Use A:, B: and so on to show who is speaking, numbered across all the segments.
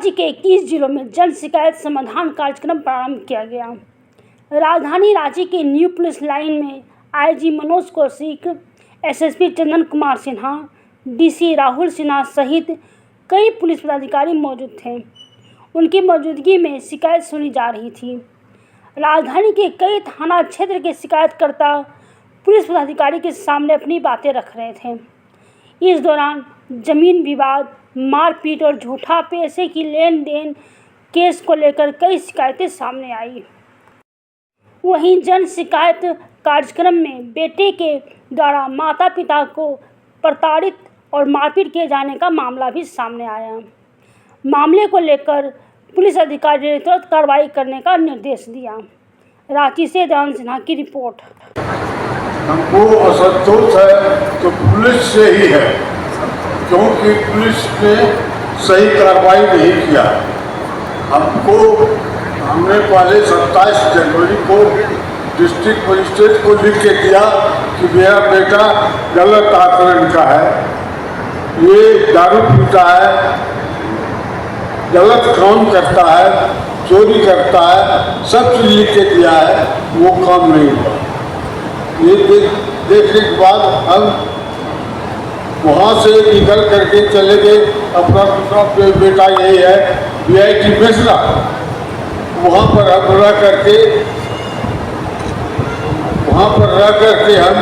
A: राज्य के 21 जिलों में जन शिकायत समाधान कार्यक्रम प्रारंभ किया गया। राजधानी रांची के न्यू पुलिस लाइन में IG Manoj Kaushik, SSP Chandan Kumar Sinha, DC Rahul Sinha सहित कई पुलिस पदाधिकारी मौजूद थे। उनकी मौजूदगी में शिकायत सुनी जा रही थी। राजधानी के कई थाना क्षेत्र के शिकायतकर्ता पुलिस पदाधिकारी के सामने अपनी बातें रख रहे थे। इस दौरान जमीन विवाद, मारपीट और झूठा पैसे की लेन देन केस को लेकर कई शिकायतें सामने आई। वहीं जन शिकायत कार्यक्रम में बेटे के द्वारा माता पिता को प्रताड़ित और मारपीट किए जाने का मामला भी सामने आया। मामले को लेकर पुलिस अधिकारी ने तुरंत कार्रवाई करने का निर्देश दिया। रांची से देवानंद सिन्हा की रिपोर्ट।
B: हमको असंतोष है तो पुलिस से ही है, क्योंकि पुलिस ने सही कार्रवाई नहीं किया। हमने पहले 27 जनवरी को डिस्ट्रिक्ट मजिस्ट्रेट को लिख के दिया कि मेरा बेटा गलत आचरण का है, ये दारू पीता है, गलत काम करता है, चोरी करता है, सब चीज़ लिख के दिया है, वो काम नहीं हुआ। ये देखने के बाद हम वहाँ से निकल करके चले गए। अपना दूसरा बेटा यही है BIT मिश्रा, वहाँ पर हम रह करके हम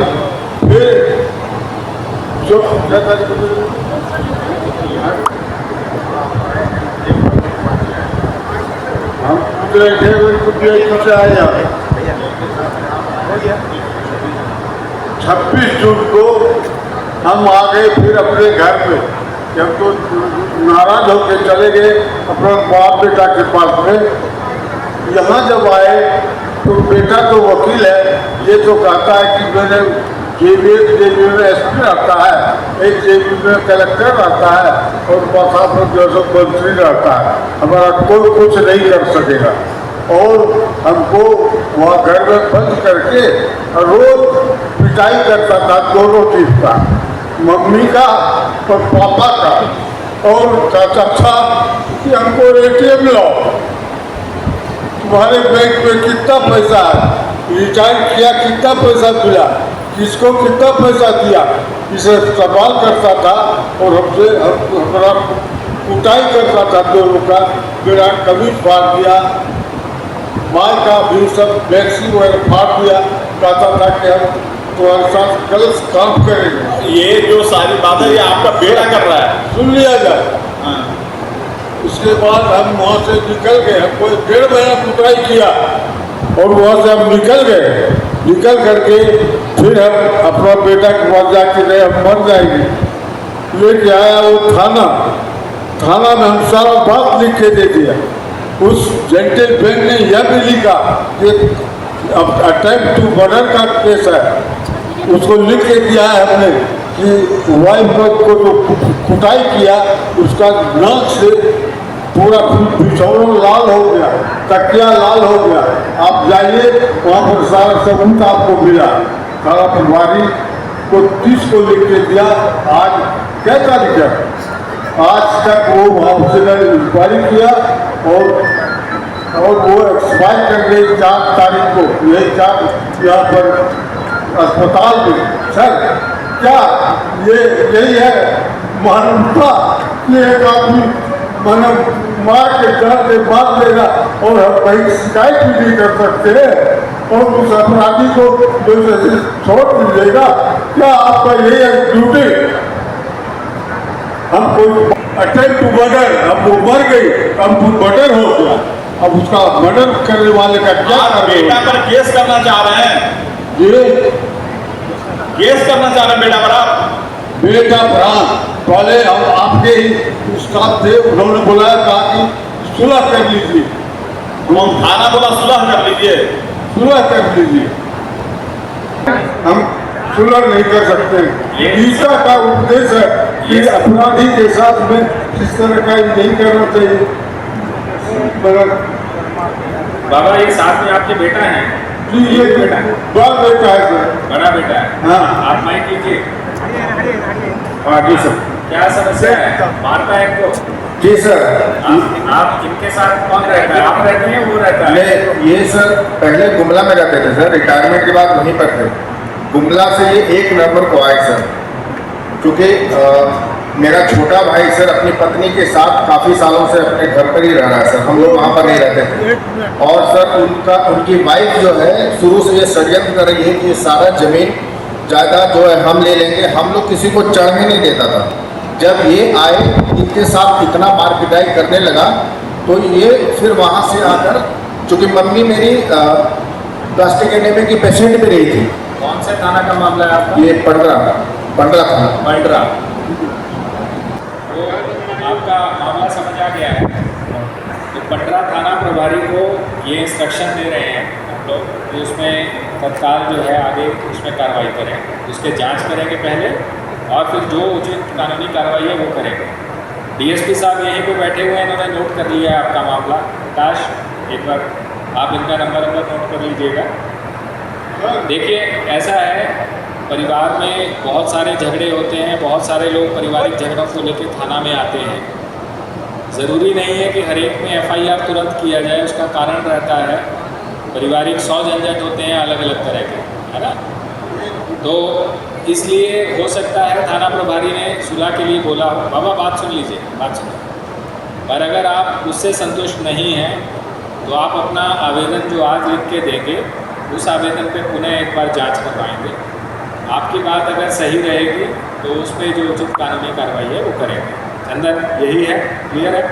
B: फिर जो हम से आए 26 जून को हम आ गए फिर अपने घर पे। जब तो नाराज होकर चले गए अपना बाप बेटा के पास में। यहाँ जब आए तो बेटा तो वकील है, ये तो कहता है कि मैंने जेबी में SP रहता है, एक जेबी में कलेक्टर रहता है और प्रशासन जो मंत्री रहता है, हमारा कोई कुछ नहीं कर सकेगा। और हमको वहाँ घर में बंद करके रोज पिटाई करता था, दोनों चीज का, मम्मी का और पापा का। और कहता था कि हमको ATM लाओ, तुम्हारे बैंक में कितना पैसा है, रिटायर किया कितना पैसा मिला, किसको कितना पैसा दिया, इसे सवाल करता था। और हमसे हमारा कुटाई करता था दोनों का। मेरा कमीज फाड़ दिया, माँ का भी सब वैक्सीन वगैरह फाड़ दिया। कहता था कि हम तुम्हारे साथ गलत काम करेंगे।
C: ये जो सारी बातें ये आपका बेटा कर रहा है,
B: सुन लिया जाए। उसके बाद हम वहाँ से निकल गए। हमको 1.5 महीना कुटाई किया और वहाँ से हम निकल गए। निकल करके फिर हम अपना बेटा के पास जाके रहे, हम मर जाएंगे। लेके आया वो थाना में हम सारा बात लिख के दे दिया। उस जेंटलमैन ने यह भी लिखा कि अटेम्प्ट टू मर्डर का केस है, उसको लिख के दिया है हमने कि वाइफ को जो कुटाई किया उसका नाक से पूरा बिछौना लाल हो गया, तकिया लाल हो गया। आप जाइए वहाँ पर सारा सबूत आपको मिला। सारा परिवारी को 30 को लिख के दिया। आज क्या तारीख है? आज तक वो वहाँ से इंक्वायरी किया और वो एक्सपायर कर गई 4 तारीख को। यही 4 यहाँ पर अस्पताल में। सर क्या यही है मानवता कि एक आदमी मार के जान से बात लेगा और हम कहीं शिकायत भी नहीं कर सकते और उस अपराधी को छोड़ दीजिएगा? क्या आपका यही है ड्यूटी? हम कोई अटेम्प्ट टू मर्डर, हम वो मर गई, हम मर्डर हो गया। अब उसका मर्डर करने वाले का क्या
C: बेटा पर केस करना चाह रहे हैं?
B: ये
C: केस करना चाह रहे हैं बेटा पर आप?
B: बेटा भरा पहले हम आपके ही स्टाफ थे, उन्होंने बुलाया, कहा कि सुलह कर लीजिए।
C: हम थाना बोला सुलह कर लीजिए,
B: सुलह कर लीजिए। हम सुलह नहीं कर सकते। गीता का उपदेश है कि अपराधी के साथ में इस तरह का नहीं करना चाहिए।
C: बाबा एक साथ में आपके बेटा है?
B: जी ये बेटा है, बड़ा बेटा है सर।
C: बड़ा बेटा है?
B: हाँ।
C: आप माइक कीजिए।
B: आगे सर
C: क्या समस्या है? मारता है इनको?
D: जी सर।
C: आप इनके साथ कौन रहता है? आप रहते हैं, वो रहता है?
D: मैं ये सर पहले गुमला में रहते थे सर, रिटायरमेंट के बाद वहीं पर थे। गुमला से ये 1 नवंबर को आए सर, क्योंकि मेरा छोटा भाई सर अपनी पत्नी के साथ काफ़ी सालों से अपने घर पर ही रह रहा है सर, हम लोग वहाँ पर नहीं रहते थे। और सर उनकी वाइफ जो है शुरू से ये षड्यंत्र कर रही है कि ये सारा जमीन जायदाद जो है हम ले लेंगे, हम लोग किसी को चढ़ने नहीं देता था। जब ये आए इनके साथ इतना मार पिटाई करने लगा तो ये फिर वहाँ से आकर, चूँकि मम्मी मेरी प्लास्टिक एनेमिया की पेशेंट भी रही थी।
C: कौन से थाना का मामला है आपका?
D: ये पंडरा थाना।
C: बंडरा। तो आपका मामला समझ आ गया है। तो बंडरा थाना प्रभारी को ये इंस्ट्रक्शन दे रहे हैं हम लोग कि उसमें तत्काल जो है आगे उसमें कार्रवाई करें, उसके जांच करेंगे पहले और फिर जो उचित कानूनी कार्रवाई है वो करेंगे। डीएसपी साहब यहीं पे बैठे हुए हैं, इन्होंने नोट कर लिया है आपका मामला। प्रकाश, एक बार आप इनका नंबर नोट कर लीजिएगा। देखिए ऐसा है, परिवार में बहुत सारे झगड़े होते हैं, बहुत सारे लोग पारिवारिक झगड़ों को लेकर थाना में आते हैं। ज़रूरी नहीं है कि हर एक में एफआईआर तुरंत किया जाए, उसका कारण रहता है पारिवारिक 100 झंझट होते हैं अलग अलग तरह के, है ना। तो इसलिए हो सकता है थाना प्रभारी ने सुलह के लिए बोला हो। बाबा बात सुन लीजिए, बात सुनिए। पर अगर आप उससे संतुष्ट नहीं हैं तो आप अपना आवेदन जो आज लिख के देंगे उस आवेदन पे पुनः एक बार जांच करवाएंगे। आपकी बात अगर सही रहेगी तो उस पर जो उचित कानूनी कार्रवाई है वो करेंगे। चंदन, यही है, क्लियर है?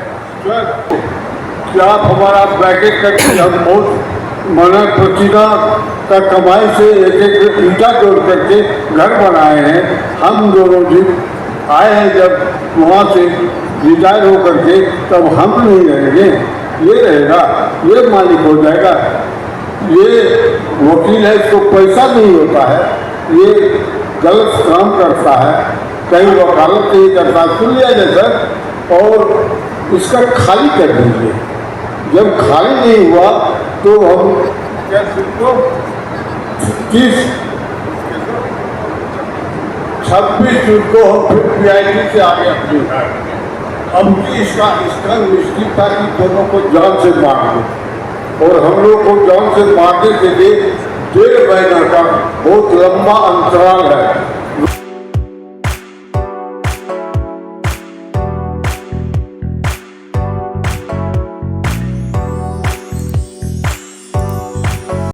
B: क्या आप हमारा ब्रैकेट करके हम बहुत मना पसीना का कमाई से एक ईटा जोड़ करके घर बनाए हैं। हम दोनों दिन आए हैं जब वहाँ से रिटायर होकर के, तब हम नहीं रहेंगे, ये रहेगा, ये मालिक हो जाएगा। ये वकील है, इसको पैसा नहीं होता है, ये गलत काम करता है, कहीं वकालत नहीं करता। सुन लिया जाए सर, और इसका खाली कर दीजिए। जब खाली नहीं हुआ तो हम क्या 26 जून को हम फिर PIT से आगे अपनी अब इसका निश्चित था कि दोनों को जान से मार दो, और हम लोग को जान से मारने के लिए 1.5 महीना का बहुत लंबा अंतराल है।